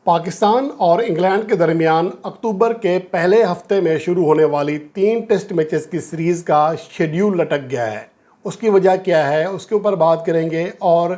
पाकिस्तान और इंग्लैंड के दरमियान अक्टूबर के पहले हफ्ते में शुरू होने वाली 3 टेस्ट मैचेस की सीरीज़ का शेड्यूल लटक गया है। उसकी वजह क्या है, उसके ऊपर बात करेंगे। और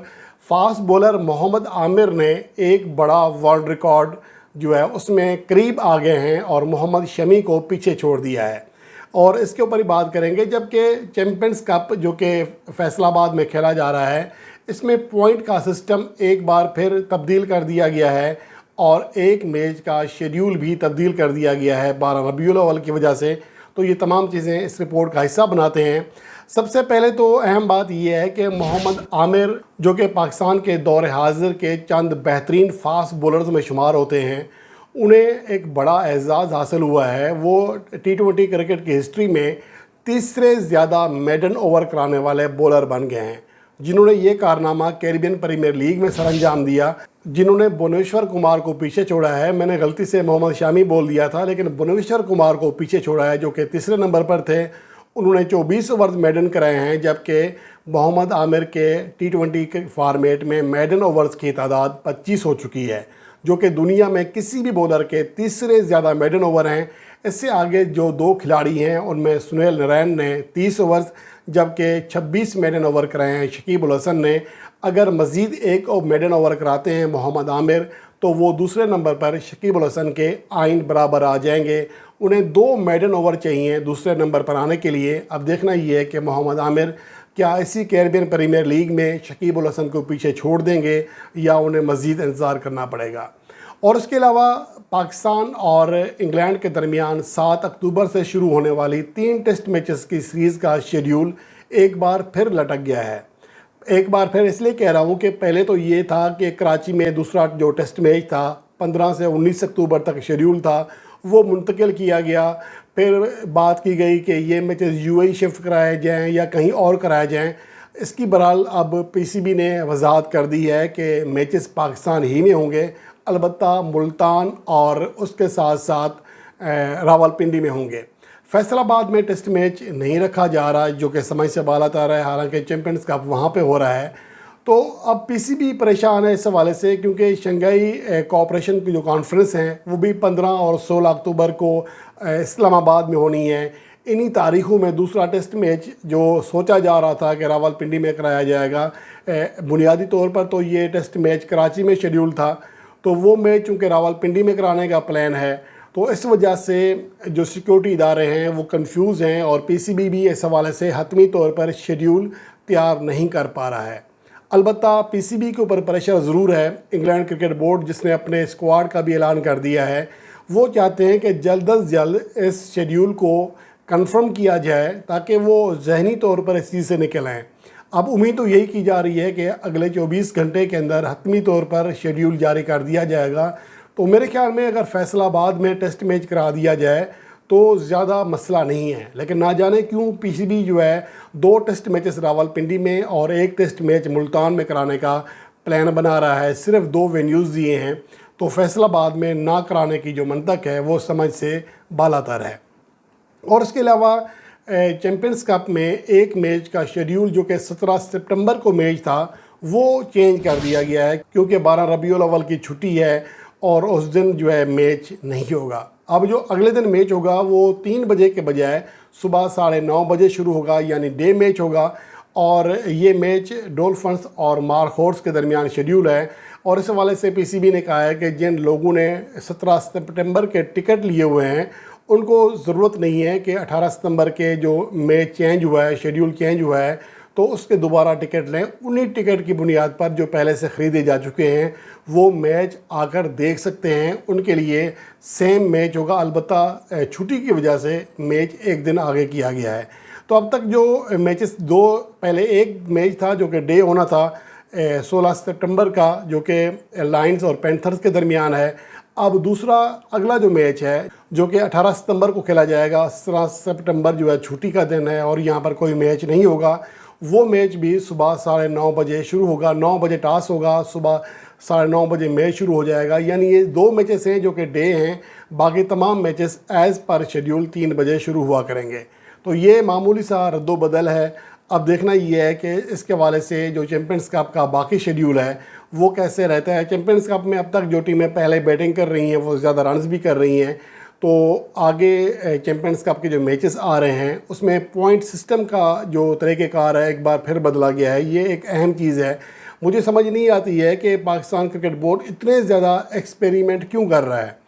फास्ट बॉलर मोहम्मद आमिर ने एक बड़ा वर्ल्ड रिकॉर्ड जो है उसमें करीब आ गए हैं और मोहम्मद शमी को पीछे छोड़ दिया है, और इसके ऊपर ही बात करेंगे। जबकि चैम्पियंस कप जो कि फैसलाबाद में खेला जा रहा है, इसमें पॉइंट का सिस्टम एक बार फिर तब्दील कर दिया गया है और एक मैच का शेड्यूल भी तब्दील कर दिया गया है 12 रबीउल अव्वल की वजह से। तो ये तमाम चीज़ें इस रिपोर्ट का हिस्सा बनाते हैं। सबसे पहले तो अहम बात यह है कि मोहम्मद आमिर जो कि पाकिस्तान के दौर हाजिर के चंद बेहतरीन फास्ट बॉलर्स में शुमार होते हैं, उन्हें एक बड़ा एजाज़ हासिल हुआ है। वो T20 क्रिकेट की हिस्ट्री में तीसरे ज़्यादा मेडन ओवर कराने वाले बॉलर बन गए हैं, जिन्होंने ये कारनामा कैरिबियन प्रीमियर लीग में सरअंजाम दिया, जिन्होंने भुवनेश्वर कुमार को पीछे छोड़ा है। मैंने गलती से मोहम्मद शमी बोल दिया था, लेकिन भुवनेश्वर कुमार को पीछे छोड़ा है जो कि तीसरे नंबर पर थे। उन्होंने 24 ओवर मेडन कराए हैं, जबकि मोहम्मद आमिर के T20 के फॉर्मेट में मेडन ओवर्स की तादाद 25 हो चुकी है, जो कि दुनिया में किसी भी बॉलर के तीसरे ज़्यादा मेडन ओवर हैं। इससे आगे जो 2 खिलाड़ी हैं उनमें सुनील नारायण ने 30 ओवर्स जबकि 26 मेडन ओवर कराए हैं शकीब उल हसन ने। अगर मज़ीद एक मेडन ओवर कराते हैं मोहम्मद आमिर, तो वो दूसरे नंबर पर शकीब उल हसन के आइन बराबर आ जाएंगे। उन्हें 2 मेडन ओवर चाहिए दूसरे नंबर पर आने के लिए। अब देखना ये है कि मोहम्मद आमिर क्या इसी कैरिबियन प्रीमियर लीग में शकीब उल हसन को पीछे छोड़ देंगे या उन्हें मज़ीद इंतज़ार करना पड़ेगा। और उसके अलावा पाकिस्तान और इंग्लैंड के दरमियान 7 अक्टूबर से शुरू होने वाली 3 टेस्ट मैचेस की सीरीज़ का शेड्यूल एक बार फिर लटक गया है। एक बार फिर इसलिए कह रहा हूँ कि पहले तो ये था कि कराची में दूसरा जो टेस्ट मैच था 15 से 19 अक्टूबर तक शेड्यूल था, वो मुंतकिल किया गया। फिर बात की गई कि ये मैचेस UAE शिफ्ट कराए जाएँ या कहीं और कराए जाएँ। इसकी बहरहाल अब PCB ने वजाहत कर दी है कि मैचेस पाकिस्तान ही में होंगे, अलबत्ता मुल्तान और उसके साथ साथ रावलपिंडी में होंगे। फैसलाबाद में टेस्ट मैच नहीं रखा जा रहा, जो कि समय से बाला आ रहा है, हालांकि चैम्पियंस कप वहाँ पे हो रहा है। तो अब PCB परेशान है इस हवाले से, क्योंकि शंघाई कोऑपरेशन की जो कॉन्फ्रेंस हैं वो भी 15 और 16 अक्टूबर को इस्लामाबाद में होनी है। इन्हीं तारीखों में दूसरा टेस्ट मैच जो सोचा जा रहा था कि रावलपिंडी में कराया जाएगा, बुनियादी तौर पर तो ये टेस्ट मैच कराची में शेड्यूल था, तो वो मैच चूँकि रावलपिंडी में कराने का प्लान है, तो इस वजह से जो सिक्योरिटी इदारे हैं वो कंफ्यूज हैं और PCB भी इस हवाले से हतमी तौर पर शेड्यूल तैयार नहीं कर पा रहा है। अलबत्ता PCB के ऊपर प्रेशर ज़रूर है। इंग्लैंड क्रिकेट बोर्ड, जिसने अपने स्क्वाड का भी ऐलान कर दिया है, वो चाहते हैं कि जल्द अज जल्द इस शेड्यूल को कंफर्म किया जाए ताकि वो जहनी तौर पर इस चीज़ से निकल आएँ। अब उम्मीद तो यही की जा रही है कि अगले 24 घंटे के अंदर हतमी तौर पर शेड्यूल जारी कर दिया जाएगा। तो मेरे ख्याल में अगर फैसलाबाद में टेस्ट मैच करा दिया जाए तो ज़्यादा मसला नहीं है, लेकिन ना जाने क्यों PCB जो है 2 टेस्ट मैचेस रावलपिंडी में और 1 टेस्ट मैच मुल्तान में कराने का प्लान बना रहा है। सिर्फ 2 वेन्यूज़ दिए हैं, तो फैसलाबाद में ना कराने की जो मंतक है वो समझ से बालातर है। और इसके अलावा चैम्पियंस कप में एक मैच का शेड्यूल जो कि 17 सितंबर को मैच था वो चेंज कर दिया गया है, क्योंकि 12 रबीउल अव्वल की छुट्टी है और उस दिन जो है मैच नहीं होगा। अब जो अगले दिन मैच होगा वो 3 बजे के बजाय सुबह 9:30 बजे शुरू होगा, यानी डे मैच होगा। और ये मैच डॉल्फिन्स और मार्कोर्स के दरमियान शेड्यूल है। और इस हवाले से PCB ने कहा है कि जिन लोगों ने 17 सितंबर के टिकट लिए हुए हैं उनको ज़रूरत नहीं है कि 18 सितंबर के जो मैच चेंज हुआ है, शेड्यूल चेंज हुआ है, तो उसके दोबारा टिकट लें। उन्हीं टिकट की बुनियाद पर जो पहले से ख़रीदे जा चुके हैं वो मैच आकर देख सकते हैं। उनके लिए सेम मैच होगा, अलबत्ता छुट्टी की वजह से मैच एक दिन आगे किया गया है। तो अब तक जो मैचेस पहले एक मैच था जो कि डे होना था 16 सितंबर का, जो कि लायंस और पैंथर्स के दरमियान है। अब दूसरा अगला जो मैच है जो कि 18 सितंबर को खेला जाएगा। 17 सितंबर जो है छुट्टी का दिन है और यहाँ पर कोई मैच नहीं होगा। वो मैच भी सुबह 9:30 बजे शुरू होगा। 9 बजे टॉस होगा, सुबह 9:30 बजे मैच शुरू हो जाएगा। यानी ये 2 मैचेस हैं जो कि डे हैं, बाकी तमाम मैचेस एज़ पर शेड्यूल 3 बजे शुरू हुआ करेंगे। तो ये मामूली सा रद्दोबदल है। अब देखना ये है कि इसके हवाले से जो चैम्पियंस कप का बाकी शेड्यूल है वो कैसे रहता है। चैम्पियंस कप में अब तक जो टीमें पहले बैटिंग कर रही हैं वो ज़्यादा रन्स भी कर रही हैं, तो आगे चैम्पियंस कप के जो मैचेस आ रहे हैं उसमें पॉइंट सिस्टम का जो तरीक़ेकार है एक बार फिर बदला गया है। ये एक अहम चीज़ है। मुझे समझ नहीं आती है कि पाकिस्तान क्रिकेट बोर्ड इतने ज़्यादा एक्सपेरिमेंट क्यों कर रहा है।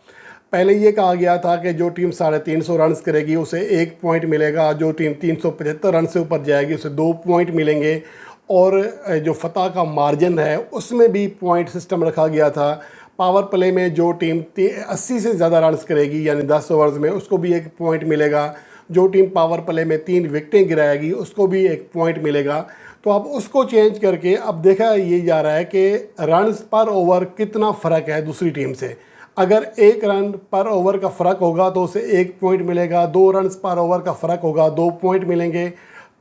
पहले ये कहा गया था कि जो टीम 350 रन करेगी उसे 1 पॉइंट मिलेगा, जो टीम 375 रन से ऊपर जाएगी उसे 2 पॉइंट मिलेंगे, और जो फतह का मार्जिन है उसमें भी पॉइंट सिस्टम रखा गया था। पावर प्ले में जो टीम 80 से ज़्यादा रन करेगी यानी 10 ओवर्स में उसको भी 1 पॉइंट मिलेगा, जो टीम पावर प्ले में 3 विकेटें गिराएगी उसको भी 1 पॉइंट मिलेगा। तो अब उसको चेंज करके अब देखा ये जा रहा है कि रन्स पर ओवर कितना फ़र्क है दूसरी टीम से। अगर 1 रन पर ओवर का फ़र्क होगा तो उसे 1 पॉइंट मिलेगा, 2 रन्स पर ओवर का फ़र्क होगा 2 पॉइंट मिलेंगे,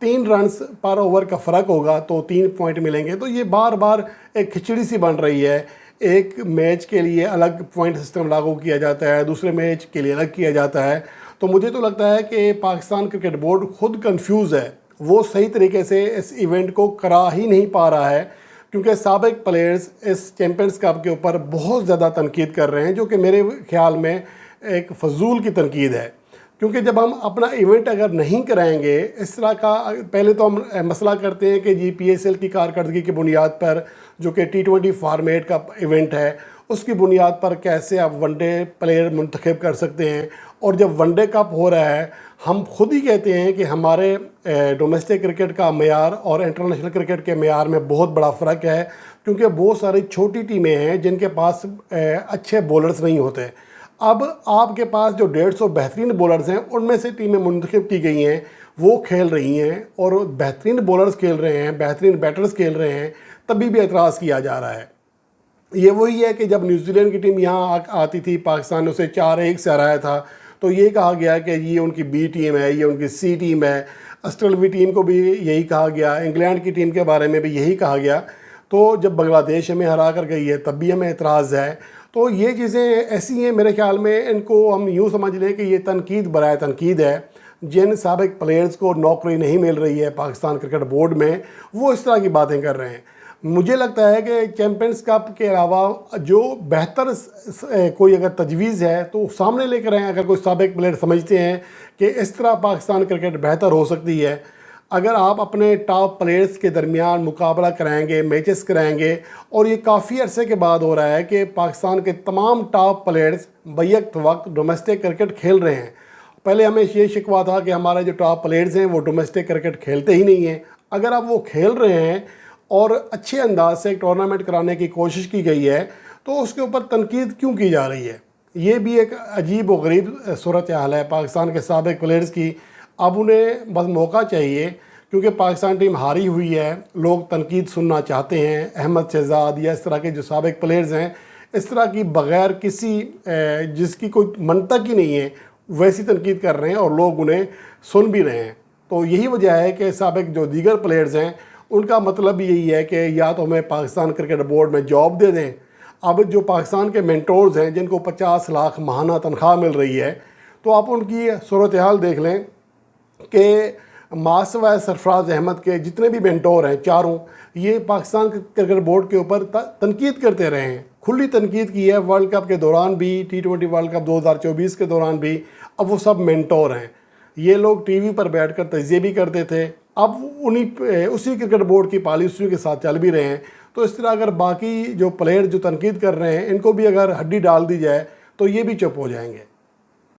3 रन्स पर ओवर का फ़र्क होगा तो 3 पॉइंट मिलेंगे। तो ये बार बार एक खिचड़ी सी बन रही है। एक मैच के लिए अलग पॉइंट सिस्टम लागू किया जाता है, दूसरे मैच के लिए अलग किया जाता है। तो मुझे तो लगता है कि पाकिस्तान क्रिकेट बोर्ड खुद कंफ्यूज है, वो सही तरीके से इस इवेंट को करा ही नहीं पा रहा है, क्योंकि साबिक प्लेयर्स इस चैम्पियंस कप के ऊपर बहुत ज़्यादा तनकीद कर रहे हैं, जो कि मेरे ख्याल में एक फजूल की तनकीद है। क्योंकि जब हम अपना इवेंट अगर नहीं कराएंगे इस तरह का, पहले तो हम मसला करते हैं कि जी PSL की कारकर्दगी की बुनियाद पर, जो कि T20 फॉर्मेट का इवेंट है, उसकी बुनियाद पर कैसे आप वनडे प्लेयर मुंतखब कर सकते हैं। और जब वनडे कप हो रहा है हम खुद ही कहते हैं कि हमारे डोमेस्टिक क्रिकेट का मेयार और इंटरनेशनल क्रिकेट के मेयार में बहुत बड़ा फ़र्क है, क्योंकि बहुत सारी छोटी टीमें हैं जिनके पास अच्छे बॉलर्स नहीं होते। अब आपके पास जो 150 बेहतरीन बॉलर्स हैं उनमें से टीमें मुंतखब की गई हैं, वो खेल रही हैं और बेहतरीन बॉलर्स खेल रहे हैं, बेहतरीन बैटर्स खेल रहे हैं, तभी भी एतराज़ किया जा रहा है। ये वही है कि जब न्यूजीलैंड की टीम यहाँ आती थी, पाकिस्तान ने उसे 4-1 से हराया था, तो ये कहा गया कि ये उनकी B टीम है, ये उनकी C टीम है। ऑस्ट्रेलवी टीम को भी यही कहा गया, इंग्लैंड की टीम के बारे में भी यही कहा गया। तो जब बांग्लादेश हमें हरा कर गई है तब भी हमें एतराज़ है। तो ये चीज़ें ऐसी हैं, मेरे ख्याल में इनको हम यूँ समझ लें कि ये तनकीद बराए तनकीद है। जिन साबिक प्लेयर्स को नौकरी नहीं मिल रही है पाकिस्तान क्रिकेट बोर्ड में, वो इस तरह की बातें कर रहे हैं। मुझे लगता है कि चैम्पियंस कप के अलावा जो बेहतर कोई अगर तजवीज़ है तो सामने लेकर आएँ। अगर कोई साबिक प्लेयर समझते हैं कि इस तरह पाकिस्तान क्रिकेट बेहतर हो सकती है, अगर आप अपने टॉप प्लेयर्स के दरमियान मुकाबला कराएंगे, मैचेस कराएंगे, और ये काफ़ी अरसे के बाद हो रहा है कि पाकिस्तान के तमाम टॉप प्लेयर्स बैक वक्त डोमेस्टिक क्रिकेट खेल रहे हैं। पहले हमें ये शिकवा था कि हमारे जो टॉप प्लेयर्स हैं वो डोमेस्टिक क्रिकेट खेलते ही नहीं हैं। अगर आप वो खेल रहे हैं और अच्छे अंदाज से एक टूर्नामेंट कराने की कोशिश की गई है तो उसके ऊपर तनकीद क्यों की जा रही है। ये भी एक अजीब व गरीब सूरत हाल है पाकिस्तान के साबिक प्लेयर्स की। अब उन्हें बस मौका चाहिए, क्योंकि पाकिस्तान टीम हारी हुई है, लोग तनकीद सुनना चाहते हैं। अहमद शहजाद या इस तरह के जो साबिक प्लेयर्स हैं, इस तरह की बग़ैर किसी जिसकी कोई मंतक ही नहीं है वैसी तनकीद कर रहे हैं और लोग उन्हें सुन भी रहे हैं। तो यही वजह है कि साबिक जो दीगर प्लेयर्स हैं उनका मतलब भी यही है कि या तो हमें पाकिस्तान क्रिकेट बोर्ड में जॉब दे दें। अब जो पाकिस्तान के मेंटोर्स हैं जिनको 50 लाख माहाना तनख्वाह मिल रही है, तो आप उनकी सूरत हाल देख लें कि मासवा सरफराज अहमद के जितने भी मेंटोर हैं चारों, ये पाकिस्तान क्रिकेट बोर्ड के ऊपर तनकीद करते रहे हैं, खुली तनकीद की है। वर्ल्ड कप के दौरान भी, T20 वर्ल्ड कप 2024 के दौरान भी। अब वो सब मेंटोर हैं। ये लोग टीवी पर बैठकर तजिए भी करते थे, अब उसी क्रिकेट बोर्ड की पॉलिसियों के साथ चल भी रहे हैं। तो इस तरह अगर बाकी जो प्लेयर जो तनकीद कर रहे हैं इनको भी अगर हड्डी डाल दी जाए तो ये भी चुप हो जाएंगे।